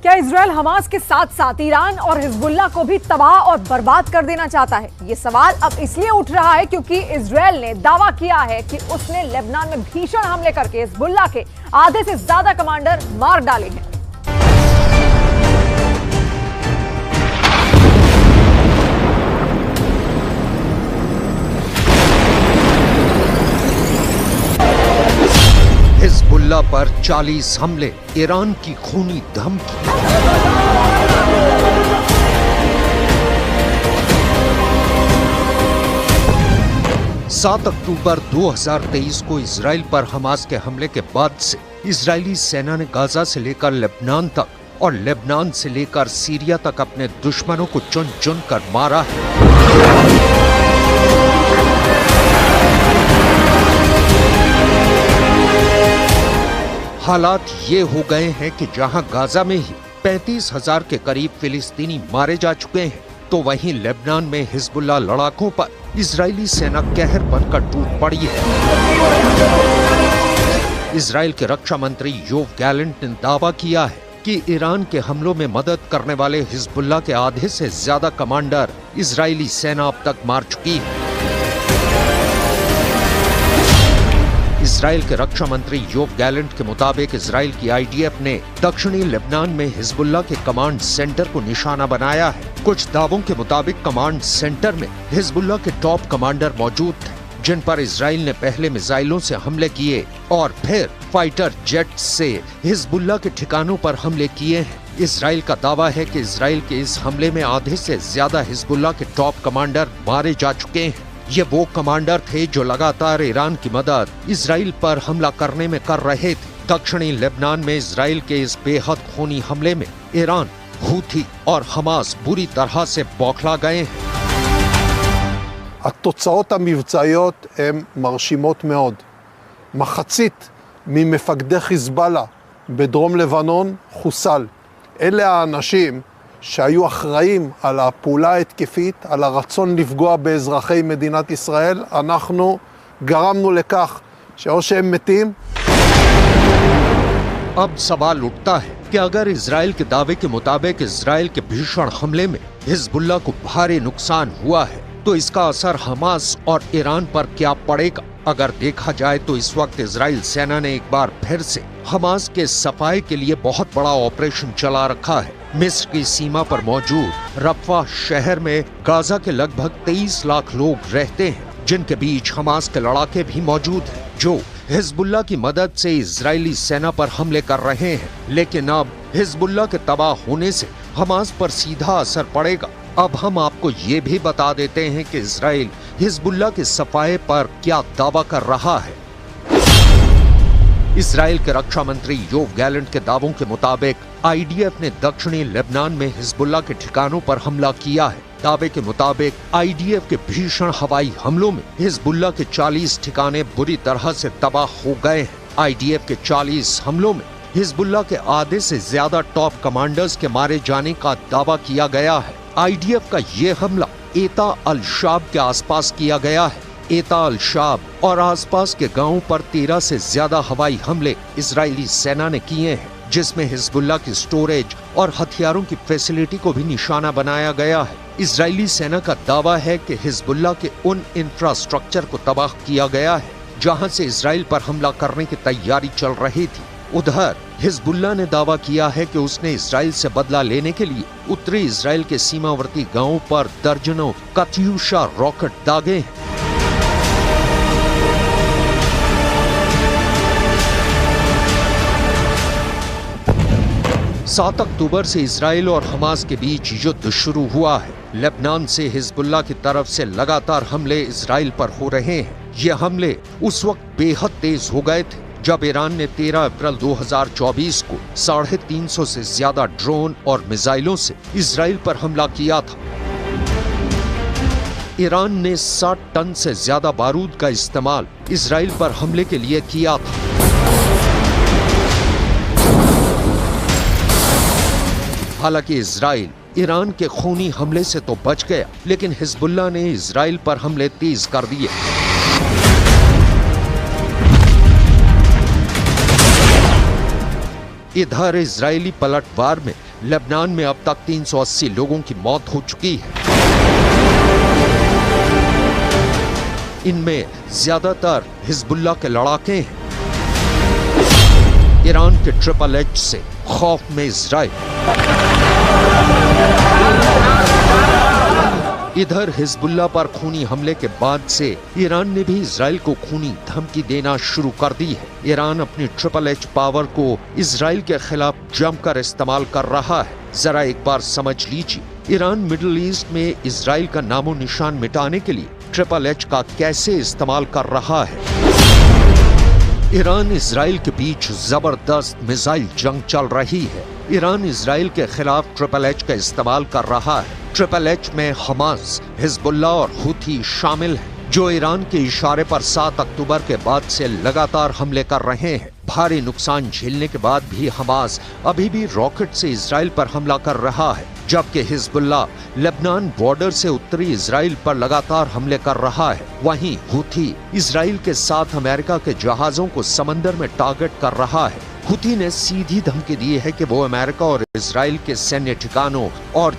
क्या Israel Hamas के साथ साथ ईरान और हिजबुल्लाह को भी तबाह और बर्बाद कर देना चाहता है? ये सवाल अब इसलिए उठ रहा है क्योंकि इजराइल ने दावा किया है कि उसने लेबनान में भीषण हमले करके हिजबुल्लाह के आधे से ज्यादा कमांडर मार डाले हैं। हिजबुल्लाह पर 40 हमले, ईरान की खूनी धमकी। सात अक्टूबर 2023 को इजराइल पर हमास के हमले के बाद से इजरायली सेना ने गाजा से लेकर लेबनान तक और लेबनान से लेकर सीरिया तक अपने दुश्मनों को चुन चुन कर मारा है। हालात ये हो गए हैं कि जहां गाजा में ही 35,000 के करीब फिलिस्तीनी मारे जा चुके हैं, तो वहीं लेबनान में हिजबुल्लाह लड़ाकों पर इजरायली सेना कहर बनकर टूट पड़ी है। इजराइल के रक्षा मंत्री योव गैलेंट ने दावा किया है कि ईरान के हमलों में मदद करने वाले हिजबुल्लाह के आधे से ज्यादा कमांडर इजरायली सेना अब तक मार चुकी है। इजराइल के रक्षा मंत्री योव गैलेंट के मुताबिक इजराइल की आईडीएफ ने दक्षिणी लेबनान में हिजबुल्लाह के कमांड सेंटर को निशाना बनाया है। कुछ दावों के मुताबिक कमांड सेंटर में हिजबुल्लाह के टॉप कमांडर मौजूद थे, जिन पर इजराइल ने पहले मिसाइलों से हमले किए और फिर फाइटर जेट से हिजबुल्लाह के ठिकानों पर हमले किए हैं। इजराइल का दावा है कि इजराइल के इस हमले में आधे से ज्यादा हिजबुल्लाह के टॉप कमांडर मारे जा चुके हैं। ये वो कमांडर थे जो लगातार ईरान की मदद इजराइल पर हमला करने में कर रहे थे। दक्षिणी लेबनान में इजराइल के इस बेहद खूनी हमले में ईरान, हूथी और हमास बुरी तरह से बौखला गए हैं। התוצאות המבצעיות הן מרשימות מאוד. מחצית ממפקדי חיזבאללה בדרום לבנון חוסל. אלה האנשים שהיו אחראים על הפעולה ההתקפית, על הרצון לפגוע באזרחי מדינת ישראל. אנחנו גרמנו לכך שאו שהם מתים. अब सवाल उठता है कि अगर इजराइल के दावे के मुताबिक इजराइल के भीषण हमले में हिजबुल्लाह को भारी नुकसान हुआ है, तो इसका असर हमास और ईरान पर क्या पड़ेगा? अगर देखा जाए तो इस वक्त इजराइल सेना ने एक बार फिर से हमास के सफाई के लिए बहुत बड़ा ऑपरेशन चला रखा है। मिस्र की सीमा पर मौजूद रफा शहर में गाजा के लगभग 23 लाख लोग रहते हैं, जिनके बीच हमास के लड़ाके भी मौजूद हैं, जो हिजबुल्लाह की मदद से इजरायली सेना पर हमले कर रहे हैं। लेकिन अब हिजबुल्लाह के तबाह होने से हमास पर सीधा असर पड़ेगा। अब हम आपको ये भी बता देते हैं कि इजराइल हिजबुल्लाह के सफाए पर क्या दावा कर रहा है। इजराइल के रक्षा मंत्री योव गैलेंट के दावों के मुताबिक आईडीएफ ने दक्षिणी लेबनान में हिजबुल्लाह के ठिकानों पर हमला किया है। दावे के मुताबिक आईडीएफ के भीषण हवाई हमलों में हिजबुल्लाह के 40 ठिकाने बुरी तरह से तबाह हो गए हैं। आईडीएफ के 40 हमलों में हिजबुल्लाह के आधे से ज्यादा टॉप कमांडर्स के मारे जाने का दावा किया गया है। आईडीएफ का ये हमला एता अल शाब के आसपास किया गया है। एता अल शाब और आसपास के गांवों पर 13 से ज्यादा हवाई हमले इजरायली सेना ने किए हैं, जिसमें हिजबुल्लाह की स्टोरेज और हथियारों की फैसिलिटी को भी निशाना बनाया गया है। इजरायली सेना का दावा है कि हिजबुल्लाह के उन इंफ्रास्ट्रक्चर को तबाह किया गया है जहां से इजराइल पर हमला करने की तैयारी चल रही थी। उधर हिजबुल्लाह ने दावा किया है कि उसने इजराइल से बदला लेने के लिए उत्तरी इजराइल के सीमावर्ती गांवों पर दर्जनों कात्यूशा रॉकेट दागे हैं। सात अक्टूबर से इजराइल और हमास के बीच युद्ध शुरू हुआ है। लेबनान से हिजबुल्लाह की तरफ से लगातार हमले इजराइल पर हो रहे हैं। ये हमले उस वक्त बेहद तेज हो गए थे जब ईरान ने 13 अप्रैल 2024 को 350 से ज्यादा ड्रोन और मिसाइलों से इजराइल पर हमला किया था। ईरान ने 60 टन से ज्यादा बारूद का इस्तेमाल इजराइल पर हमले के लिए किया था। हालांकि इजराइल ईरान के खूनी हमले से तो बच गया, लेकिन हिजबुल्लाह ने इजराइल पर हमले तेज कर दिए। इधर इजरायली पलटवार में लेबनान में अब तक 380 लोगों की मौत हो चुकी है। इनमें ज्यादातर हिजबुल्लाह के लड़ाके हैं। ईरान के ट्रिपल एच से खौफ में इजराइल। इधर हिजबुल्लाह पर खूनी हमले के बाद से ईरान ने भी इजराइल को खूनी धमकी देना शुरू कर दी है। ईरान अपनी ट्रिपल एच पावर को इजराइल के खिलाफ जमकर इस्तेमाल कर रहा है। जरा एक बार समझ लीजिए, ईरान मिडिल ईस्ट में इजराइल का नामो निशान मिटाने के लिए ट्रिपल एच का कैसे इस्तेमाल कर रहा है। ईरान इजराइल के बीच जबरदस्त मिसाइल जंग चल रही है। ईरान इजराइल के खिलाफ ट्रिपल एच का इस्तेमाल कर रहा है। ट्रिपल एच में हमास, हिजबुल्लाह और हुथी शामिल हैं, जो ईरान के इशारे पर 7 अक्टूबर के बाद से लगातार हमले कर रहे हैं। भारी नुकसान झेलने के बाद भी हमास अभी भी रॉकेट से इजराइल पर हमला कर रहा है, जबकि हिजबुल्लाह लेबनान बॉर्डर से उत्तरी इजराइल पर लगातार हमले कर रहा है। वहीं हुथी इजराइल के साथ अमेरिका के जहाजों को समंदर में टारगेट कर रहा है। हुथी ने सीधी धमकी दी है कि वो अमेरिका और इजराइल के सैन्य ठिकानों और